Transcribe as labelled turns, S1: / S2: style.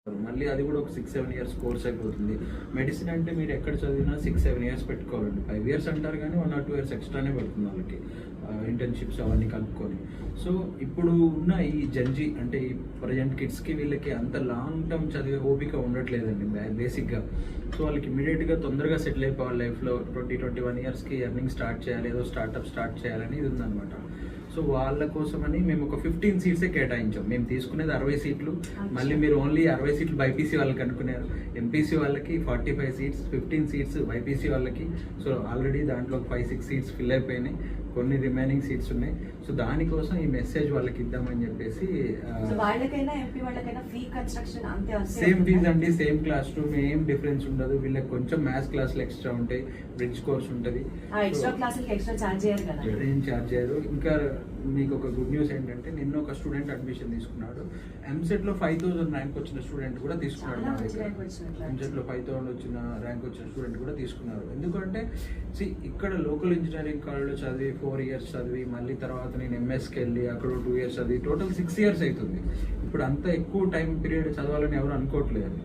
S1: మళ్ళీ అది కూడా ఒక 6-7 ఇయర్స్ కోర్స్ అయిపోతుంది. మెడిసిన్ అంటే మీరు ఎక్కడ చదివినా 6-7 ఇయర్స్ పెట్టుకోవాలండి. 5 ఇయర్స్ అంటారు కానీ 1 or 2 ఇయర్స్ ఎక్స్ట్రానే పడుతుంది వాళ్ళకి, ఇంటర్న్షిప్స్ అవన్నీ కలుపుకొని. సో ఇప్పుడు ఉన్న ఈ జంజీ అంటే ఈ ప్రజెంట్ కిడ్స్కి వీళ్ళకి అంత లాంగ్ టర్మ్ చదివే ఓపిక ఉండట్లేదండి బేసిక్గా. సో వాళ్ళకి ఇమీడియట్గా తొందరగా సెటిల్ అయిపోవాలి లైఫ్లో. 20-21 ఇయర్స్కి ఎర్నింగ్ స్టార్ట్ చేయాలి, ఏదో స్టార్ట్అప్ స్టార్ట్ చేయాలని ఇది ఉందన్నమాట. సో వాళ్ళ కోసమని మేము ఒక 15 సీట్సే కేటాయించాం. మేము తీసుకునేది 60 సీట్లు. మళ్ళీ మీరు ఓన్లీ 60 సీట్లు బైపీసీ వాళ్ళకి అనుకున్నారు. ఎంపీసీ వాళ్ళకి 45 సీట్స్, 15 సీట్స్ బైపీసీ వాళ్ళకి. సో ఆల్రెడీ దాంట్లో 5-6 సీట్స్ ఫిల్ అయిపోయినాయి, కొన్ని రిమైనింగ్ సీట్స్ ఉన్నాయి. సో దానికోసం ఈ మెసేజ్ వాళ్ళకి ఇద్దామని చెప్పేసి. సేమ్ ఫీజ్ అండి, సేమ్ క్లాస్ రూమ్, ఏం డిఫరెన్స్ ఉండదు. వీళ్ళకి కొంచెం మ్యాథ్స్ క్లాసులు ఎక్స్ట్రా ఉంటాయి, బ్రిడ్జ్ కోర్స్ ఉంటుంది, ఏం ఛార్జ్ చేయరు. ఇంకా మీకు ఒక గుడ్ న్యూస్ ఏంటంటే నిన్న ఒక స్టూడెంట్ అడ్మిషన్ తీసుకున్నాడు. ఎంసెట్ లో 5000 ర్యాంక్ వచ్చిన స్టూడెంట్ కూడా తీసుకున్నాడు. ఎంసెట్ లో 5000 వచ్చిన ర్యాంక్ వచ్చిన స్టూడెంట్ కూడా తీసుకున్నారు. ఎందుకంటే ఇక్కడ లోకల్ ఇంజనీరింగ్ కాలేజ్లో చదివి 4 ఇయర్స్ చదివి మళ్ళీ తర్వాత నేను ఎంఎస్కి వెళ్ళి అక్కడ 2 ఇయర్స్ చదివి టోటల్ 6 ఇయర్స్ అవుతుంది. ఇప్పుడు అంత ఎక్కువ టైం పీరియడ్ చదవాలని ఎవరు అనుకోవట్లేదు.